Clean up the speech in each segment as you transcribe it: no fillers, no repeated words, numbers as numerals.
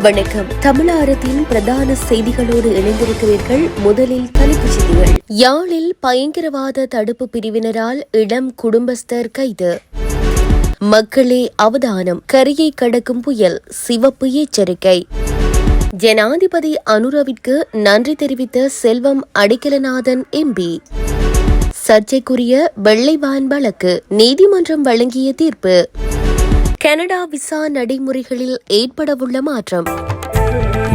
வணக்கம். தமிழாரத்தின் பிரதான செய்திகளோடு இணைந்திருக்கிறீர்கள். முதலில் தலைப்புச் செய்திகள். யாழில் பயங்கரவாத தடுப்பு பிரிவினரால் இளம் குடும்பஸ்தர் கைது. மக்களே அவதானம், கரையை கடக்கும் புயல், சிவப்பு எச்சரிக்கை. ஜனாதிபதி அனுரவிற்கு நன்றி தெரிவித்த செல்வம் அடிக்கலநாதன் எம்பி. சர்ச்சைக்குரிய வெள்ளை வான் வழக்கு, நீதிமன்றம் வழங்கிய தீர்ப்பு. கனடா விசா நடைமுறைகளில் ஏற்படவுள்ள மாற்றம்.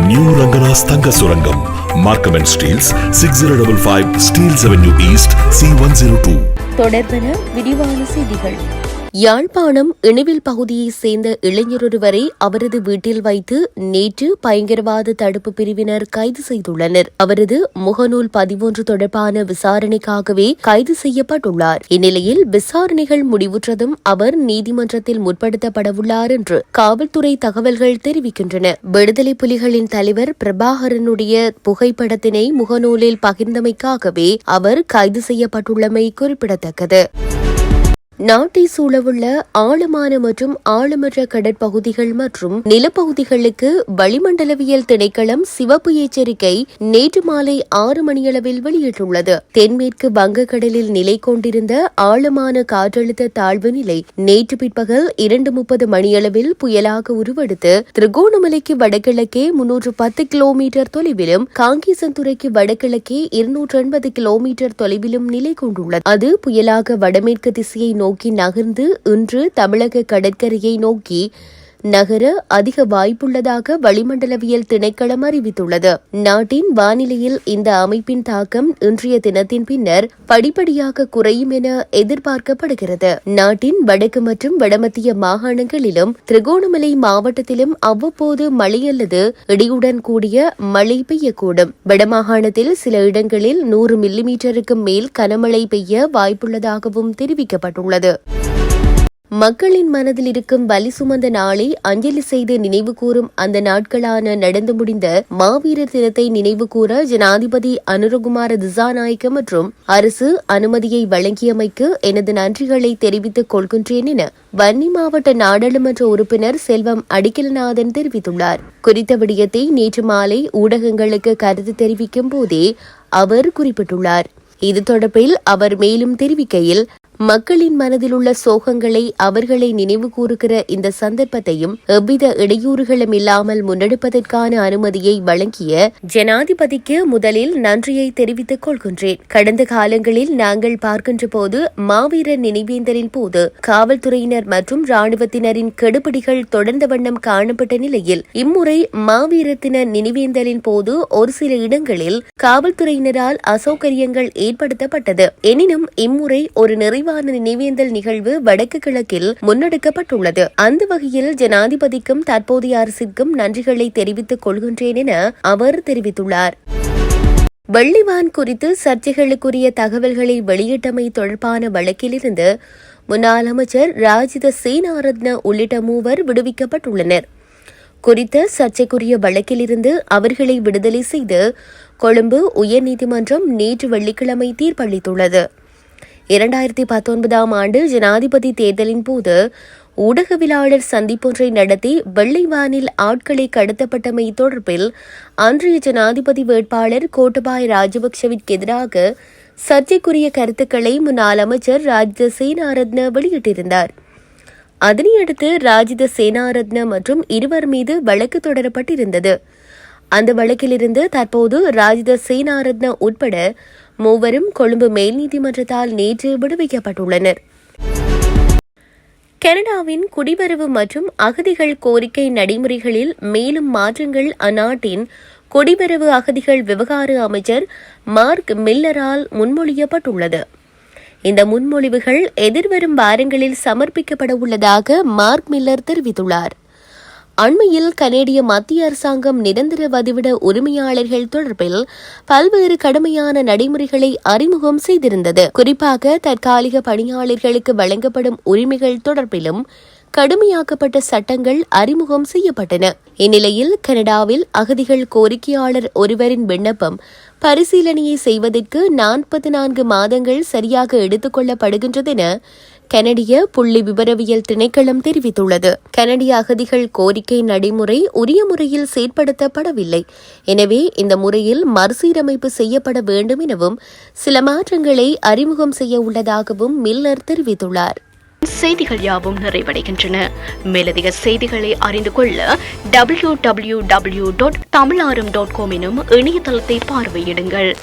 நியூ ரங்கனாஸ் தங்க சுரங்கம், Markham and Steeles, 6055 Steeles avenue east, C102. தொடர்பென விரிவான செய்திகள். யாழ்ப்பாணம் இணுவில் பகுதியைச் சேர்ந்த இளைஞரொருவரை அவரது வீட்டில் வைத்து நேற்று பயங்கரவாத தடுப்பு பிரிவினர் கைது செய்துள்ளனர். அவரது முகநூல் பதிவொன்று தொடர்பான விசாரணைக்காகவே கைது செய்யப்பட்டுள்ளார். இந்நிலையில் விசாரணைகள் முடிவுற்றதும் அவர் நீதிமன்றத்தில் முற்படுத்தப்படவுள்ளார் என்று காவல்துறை தகவல்கள் தெரிவிக்கின்றன. விடுதலை புலிகளின் தலைவர் பிரபாகரனுடைய புகைப்படத்தினை முகநூலில் பகிர்ந்தமைக்காகவே அவர் கைது செய்யப்பட்டுள்ளமை குறிப்பிடத்தக்கது. நாட்டை சூழவுள்ள ஆழமான மற்றும் ஆழமற்ற கடற்பகுதிகள் மற்றும் நிலப்பகுதிகளுக்கு வளிமண்டலவியல் திணைக்களம் சிவப்பு எச்சரிக்கை நேற்று மாலை 6 மணியளவில் வெளியிட்டுள்ளது. தென்மேற்கு வங்கக்கடலில் நிலை கொண்டிருந்த ஆழமான காற்றழுத்த தாழ்வு நிலை நேற்று பிற்பகல் 2:30 மணியளவில் புயலாக உருவெடுத்து திருகோணமலைக்கு வடகிழக்கே 310 கிலோமீட்டர் தொலைவிலும் காங்கேசன்துறைக்கு வடகிழக்கே 280 கிலோமீட்டர் தொலைவிலும் நிலை கொண்டுள்ளது. அது புயலாக வடமேற்கு திசையை நோக்கி நகர்ந்து இன்று தமிழக கடற்கரையை நோக்கி நகர அதிக வாய்ப்புள்ளதாக வளிமண்டலவியல் திணைக்களம் அறிவித்துள்ளது. நாட்டின் வானிலையில் இந்த அமைப்பின் தாக்கம் இன்றைய தினத்தின் பின்னர் படிப்படியாக குறையும் என எதிர்பார்க்கப்படுகிறது. நாட்டின் வடக்கு மற்றும் வடமத்திய மாகாணங்களிலும் திருகோணமலை மாவட்டத்திலும் அவ்வப்போது மழை அல்லது இடியுடன் கூடிய மழை பெய்யக்கூடும். வடமாகாணத்தில் சில இடங்களில் 100 மில்லிமீட்டருக்கு மேல் கனமழை பெய்ய வாய்ப்புள்ளதாகவும் தெரிவிக்கப்பட்டுள்ளது. மக்களின் மனதில் இருக்கும் வலி சுமந்த நாளை அஞ்சலி செய்து நினைவு கூறும் அந்த நாட்களான நடந்து முடிந்த மாவீரர் தினத்தை நினைவு கூற ஜனாதிபதி அனுரகுமார திசாநாயக்க மற்றும் அரசு அனுமதியை வழங்கியமைக்கு எனது நன்றிகளை தெரிவித்துக் கொள்கின்றேன் என வன்னி மாவட்ட நாடாளுமன்ற உறுப்பினர் செல்வம் அடிக்கலநாதன் தெரிவித்துள்ளார். குறித்த விடயத்தை நேற்று மாலை ஊடகங்களுக்கு கருத்து தெரிவிக்கும் போதே அவர் குறிப்பிட்டுள்ளார். இது தொடர்பில் அவர் மேலும் தெரிவிக்கையில், மக்களின் மனதில் உள்ள சோகங்களை அவர்களை நினைவு கூறுகிற இந்த சந்தர்ப்பத்தையும் எவ்வித இடையூறுகளும் இல்லாமல் முன்னெடுப்பதற்கான அனுமதியை வழங்கிய ஜனாதிபதிக்கு முதலில் நன்றியை தெரிவித்துக் கொள்கின்றேன். கடந்த காலங்களில் நாங்கள் பார்க்கின்ற போது மாவீரர் நினைவேந்தலின் போது காவல்துறையினர் மற்றும் ராணுவத்தினரின் கெடுபிடிகள் தொடர்ந்த வண்ணம் காணப்பட்ட நிலையில் இம்முறை மாவீரர் தின நினைவேந்தலின் போது ஒரு சில இடங்களில் காவல்துறையினரால் அசௌகரியங்கள் ஏற்படுத்தப்பட்டது. எனினும் இம்முறை ஒரு நிறைவான நினைவேந்தல் நிகழ்வு வடக்கு கிழக்கில் முன்னெடுக்கப்பட்டுள்ளது. அந்த வகையில் ஜனாதிபதிக்கும் தற்போதைய அரசிற்கும் நன்றிகளை தெரிவித்துக் கொள்கின்றேன் என அவர் தெரிவித்துள்ளார். வெள்ளிவான் குறித்து சர்ச்சைகளுக்குரிய தகவல்களை வெளியிட்டமை தொடர்பான வழக்கிலிருந்து முன்னாள் அமைச்சர் ராஜித சேனாரத்ன உள்ளிட்ட 3 விடுவிக்கப்பட்டுள்ளனர். குறித்த சர்ச்சைக்குரிய வழக்கிலிருந்து அவர்களை விடுதலை செய்து கொழும்பு உயர்நீதிமன்றம் நேற்று வெள்ளிக்கிழமை தீர்ப்பளித்துள்ளது. 2019 ஆண்டு ஜனாதிபதி தேர்தலின் போது ஊடகவியலாளர் சந்திப்பொன்றை நடத்தி வெள்ளை வானில் ஆட்களை கடத்தப்பட்டமை தொடர்பில் அன்றைய ஜனாதிபதி வேட்பாளர் கோட்டபாய ராஜபக்சவிற்கு எதிராக சர்ச்சைக்குரிய கருத்துக்களை முன்னாள் அமைச்சர் ராஜித சேனாரத்ன வெளியிட்டிருந்தார். அதனையடுத்து ராஜித சேனாரத்ன மற்றும் இருவர் மீது வழக்கு தொடரப்பட்டிருந்தது. அந்த வழக்கிலிருந்து தற்போது ராஜித சேனாரத்ன உட்பட 3 கொழும்பு மேல் நீதிமன்றத்தால் நேற்று விடுவிக்கப்பட்டுள்ளனர். கனடாவின் குடிவரவு மற்றும் அகதிகள் கோரிக்கை நடைமுறைகளில் மேலும் மாற்றங்கள் அந்நாட்டின் குடிவரவு அகதிகள் விவகார அமைச்சர் மார்க் மில்லரால் முன்மொழியப்பட்டுள்ளது. இந்த முன்மொழிவுகள் எதிர்வரும் வாரங்களில் சமர்ப்பிக்கப்பட உள்ளதாக மார்க் மில்லர் தெரிவித்துள்ளார். அண்மையில் கனேடிய மத்திய அரசாங்கம் நிரந்தர வதிவிட உரிமையாளர்கள் தொடர்பில் பல்வேறு கடுமையான நடைமுறைகளை அறிமுகம் செய்திருந்தது. குறிப்பாக தற்காலிக பணியாளர்களுக்கு வழங்கப்படும் உரிமைகள் தொடர்பிலும் கடுமையாக்கப்பட்ட சட்டங்கள் அறிமுகம் செய்யப்பட்டன. இந்நிலையில் கனடாவில் அகதிகள் கோரிக்கையாளர் ஒருவரின் விண்ணப்பம் பரிசீலனையை செய்வதற்கு 44 மாதங்கள் சரியாக எடுத்துக் கொள்ளப்படுகின்றதென கனடிய புள்ளி விவரவியல் திணைக்களம் தெரிவித்துள்ளது. கனடிய அகதிகள் கோரிக்கை நடைமுறை உரிய முறையில் செயற்படுத்தப்படவில்லை. எனவே இந்த முறையில் மறுசீரமைப்பு செய்யப்பட வேண்டும் எனவும் சில மாற்றங்களை அறிமுகம் செய்ய உள்ளதாகவும் மில்லர் தெரிவித்துள்ளார். செய்திகள் யாவும் நிறைவடைகின்றன. மேலதிக செய்திகளை அறிந்து கொள்ள www.tamilaram.com எனும் இணையதளத்தை பார்வையிடுங்கள்.